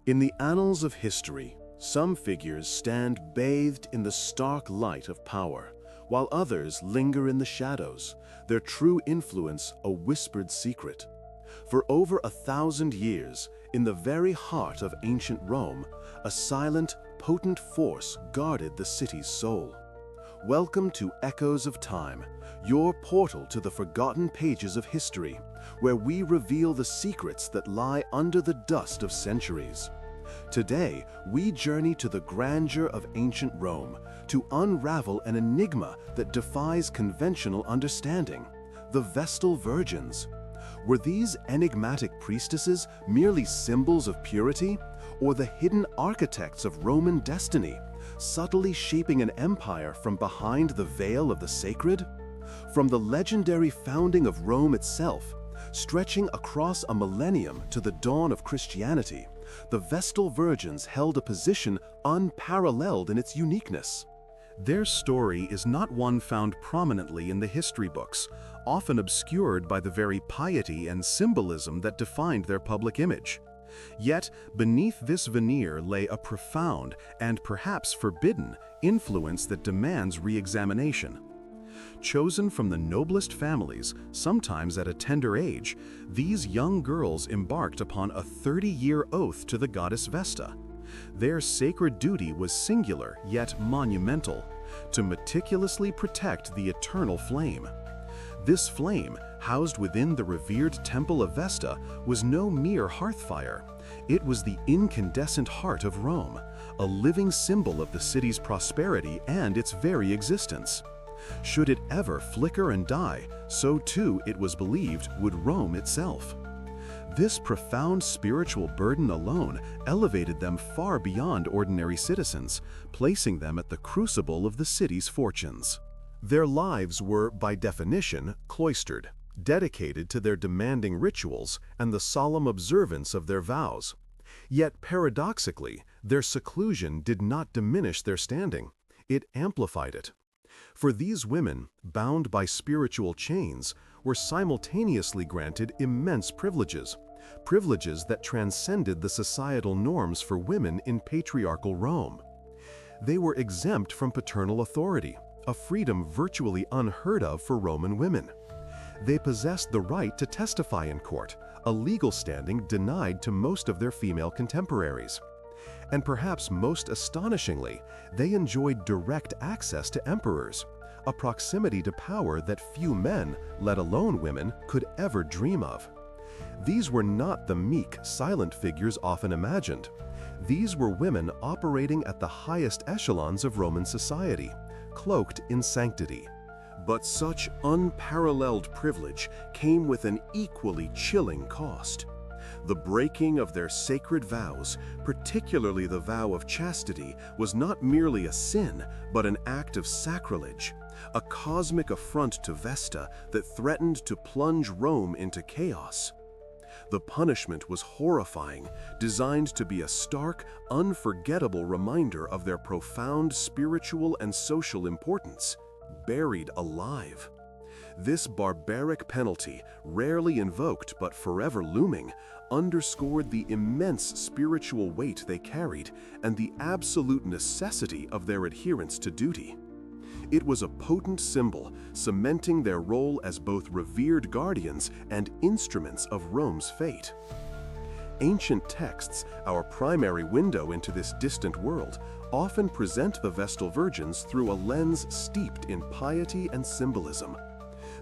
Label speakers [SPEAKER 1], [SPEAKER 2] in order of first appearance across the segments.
[SPEAKER 1] In the annals of history, some figures stand bathed in the stark light of power, while others linger in the shadows, their true influence a whispered secret. For over 1,000 years, in the very heart of ancient Rome, a silent, potent force guarded the city's soul. Welcome to Echoes of Time, your portal to the forgotten pages of history, where we reveal the secrets that lie under the dust of centuries. Today, we journey to the grandeur of ancient Rome to unravel an enigma that defies conventional understanding: the Vestal Virgins. Were these enigmatic priestesses merely symbols of purity, or the hidden architects of Roman destiny, subtly shaping an empire from behind the veil of the sacred? From the legendary founding of Rome itself, stretching across a millennium to the dawn of Christianity, the Vestal Virgins held a position unparalleled in its uniqueness. Their story is not one found prominently in the history books, often obscured by the very piety and symbolism that defined their public image. Yet, beneath this veneer lay a profound, and perhaps forbidden, influence that demands re-examination. Chosen from the noblest families, sometimes at a tender age, these young girls embarked upon a 30-year oath to the goddess Vesta. Their sacred duty was singular yet monumental: to meticulously protect the eternal flame. This flame, housed within the revered temple of Vesta, was no mere hearthfire. It was the incandescent heart of Rome, a living symbol of the city's prosperity and its very existence. Should it ever flicker and die, so too, it was believed, would Rome itself. This profound spiritual burden alone elevated them far beyond ordinary citizens, placing them at the crucible of the city's fortunes. Their lives were, by definition, cloistered, dedicated to their demanding rituals and the solemn observance of their vows. Yet paradoxically, their seclusion did not diminish their standing; it amplified it. For these women, bound by spiritual chains, were simultaneously granted immense privileges that transcended the societal norms for women in patriarchal Rome. They were exempt from paternal authority, a freedom virtually unheard of for Roman women. They possessed the right to testify in court, a legal standing denied to most of their female contemporaries. And perhaps most astonishingly, they enjoyed direct access to emperors, a proximity to power that few men, let alone women, could ever dream of. These were not the meek, silent figures often imagined. These were women operating at the highest echelons of Roman society, cloaked in sanctity. But such unparalleled privilege came with an equally chilling cost. The breaking of their sacred vows, particularly the vow of chastity, was not merely a sin, but an act of sacrilege, a cosmic affront to Vesta that threatened to plunge Rome into chaos. The punishment was horrifying, designed to be a stark, unforgettable reminder of their profound spiritual and social importance: buried alive. This barbaric penalty, rarely invoked but forever looming, underscored the immense spiritual weight they carried and the absolute necessity of their adherence to duty. It was a potent symbol, cementing their role as both revered guardians and instruments of Rome's fate. Ancient texts, our primary window into this distant world, often present the Vestal Virgins through a lens steeped in piety and symbolism.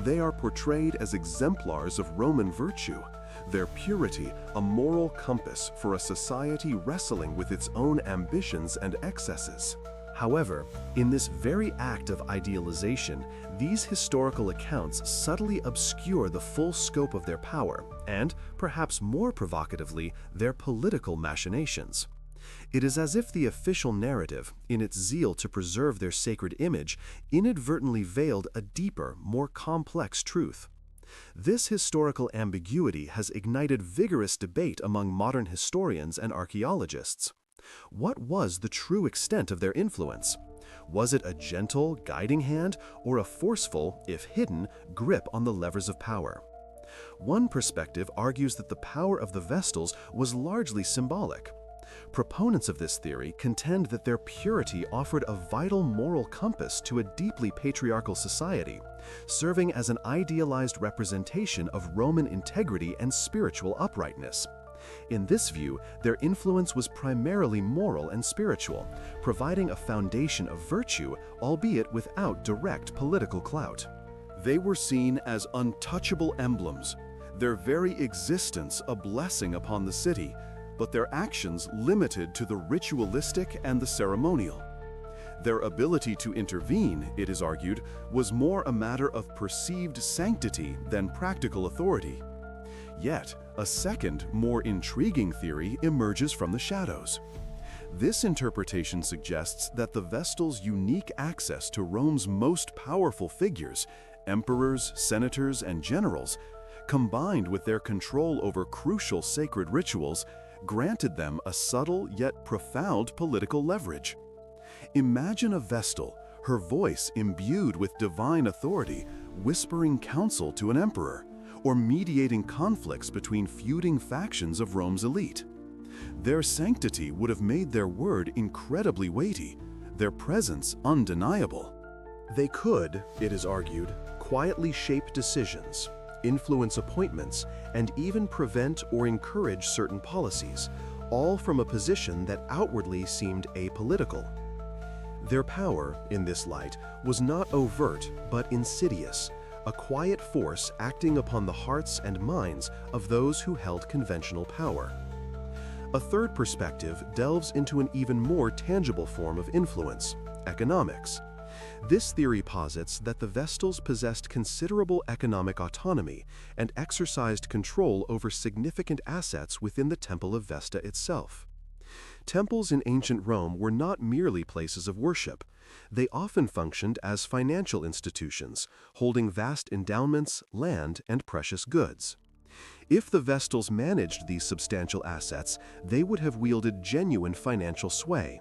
[SPEAKER 1] They are portrayed as exemplars of Roman virtue, their purity a moral compass for a society wrestling with its own ambitions and excesses. However, in this very act of idealization, these historical accounts subtly obscure the full scope of their power and, perhaps more provocatively, their political machinations. It is as if the official narrative, in its zeal to preserve their sacred image, inadvertently veiled a deeper, more complex truth. This historical ambiguity has ignited vigorous debate among modern historians and archaeologists. What was the true extent of their influence? Was it a gentle, guiding hand, or a forceful, if hidden, grip on the levers of power? One perspective argues that the power of the Vestals was largely symbolic.
[SPEAKER 2] Proponents of this theory contend that their purity offered a vital moral compass to a deeply patriarchal society, serving as an idealized representation of Roman integrity and spiritual uprightness. In this view, their influence was primarily moral and spiritual, providing a foundation of virtue, albeit without direct political clout.
[SPEAKER 1] They were seen as untouchable emblems, their very existence a blessing upon the city, but their actions limited to the ritualistic and the ceremonial. Their ability to intervene, it is argued, was more a matter of perceived sanctity than practical authority. Yet, a second, more intriguing theory emerges from the shadows. This interpretation suggests that the Vestals' unique access to Rome's most powerful figures, emperors, senators, and generals, combined with their control over crucial sacred rituals, granted them a subtle yet profound political leverage. Imagine a Vestal, her voice imbued with divine authority, whispering counsel to an emperor, or mediating conflicts between feuding factions of Rome's elite. Their sanctity would have made their word incredibly weighty, their presence undeniable.
[SPEAKER 2] They could, it is argued, quietly shape decisions, influence appointments, and even prevent or encourage certain policies, all from a position that outwardly seemed apolitical. Their power, in this light, was not overt but insidious, a quiet force acting upon the hearts and minds of those who held conventional power. A third perspective delves into an even more tangible form of influence: economics. This theory posits that the Vestals possessed considerable economic autonomy and exercised control over significant assets within the Temple of Vesta itself. Temples in ancient Rome were not merely places of worship. They often functioned as financial institutions, holding vast endowments, land, and precious goods. If the Vestals managed these substantial assets, they would have wielded genuine financial sway.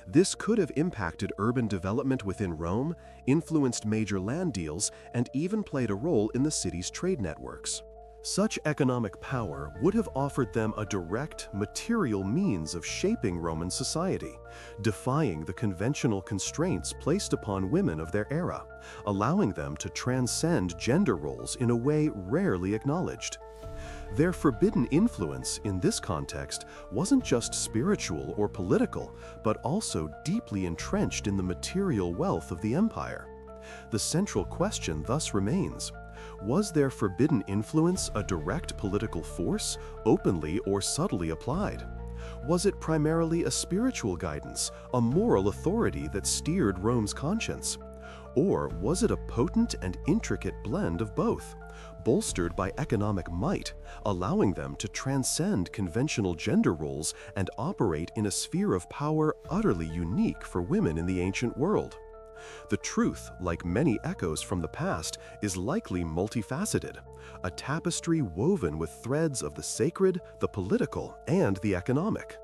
[SPEAKER 2] This could have impacted urban development within Rome, influenced major land deals, and even played a role in the city's trade networks. Such economic power would have offered them a direct, material means of shaping Roman society, defying the conventional constraints placed upon women of their era, allowing them to transcend gender roles in a way rarely acknowledged. Their forbidden influence in this context wasn't just spiritual or political, but also deeply entrenched in the material wealth of the empire. The central question thus remains: was their forbidden influence a direct political force, openly or subtly applied? Was it primarily a spiritual guidance, a moral authority that steered Rome's conscience? Or was it a potent and intricate blend of both, bolstered by economic might, allowing them to transcend conventional gender roles and operate in a sphere of power utterly unique for women in the ancient world? The truth, like many echoes from the past, is likely multifaceted, a tapestry woven with threads of the sacred, the political, and the economic.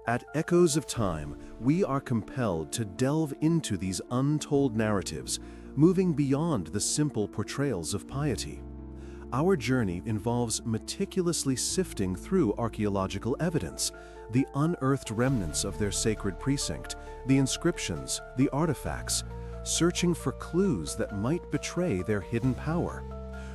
[SPEAKER 2] At Echoes of Time, we are compelled to delve into these untold narratives, moving beyond the simple portrayals of piety. Our journey involves meticulously sifting through archaeological evidence, the unearthed remnants of their sacred precinct, the inscriptions, the artifacts, searching for clues that might betray their hidden power.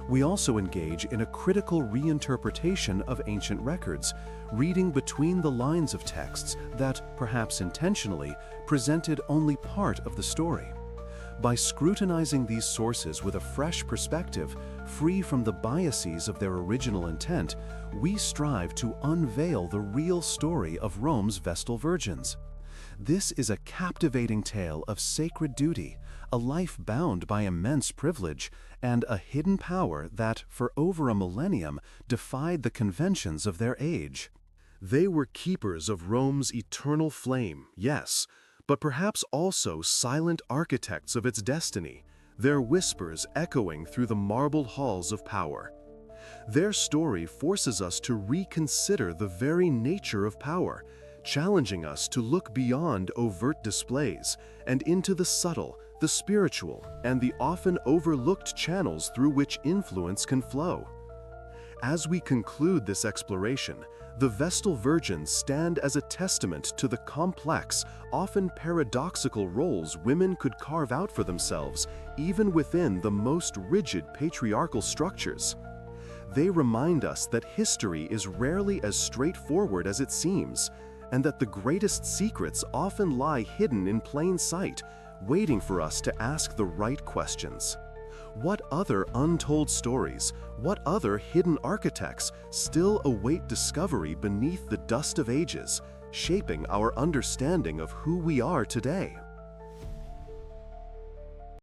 [SPEAKER 2] We also engage in a critical reinterpretation of ancient records, reading between the lines of texts that, perhaps intentionally, presented only part of the story. By scrutinizing these sources with a fresh perspective, free from the biases of their original intent, we strive to unveil the real story of Rome's Vestal Virgins. This is a captivating tale of sacred duty, a life bound by immense privilege, and a hidden power that, for over a millennium, defied the conventions of their age. They were keepers of Rome's eternal flame, yes, but perhaps also silent architects of its destiny, their whispers echoing through the marbled halls of power. Their story forces us to reconsider the very nature of power, challenging us to look beyond overt displays and into the subtle, the spiritual, and the often overlooked channels through which influence can flow. As we conclude this exploration, The Vestal Virgins stand as a testament to the complex, often paradoxical roles women could carve out for themselves, even within the most rigid patriarchal structures. They remind us that history is rarely as straightforward as it seems, and that the greatest secrets often lie hidden in plain sight, waiting for us to ask the right questions. What other untold stories, what other hidden architects still await discovery beneath the dust of ages, shaping our understanding of who we are today?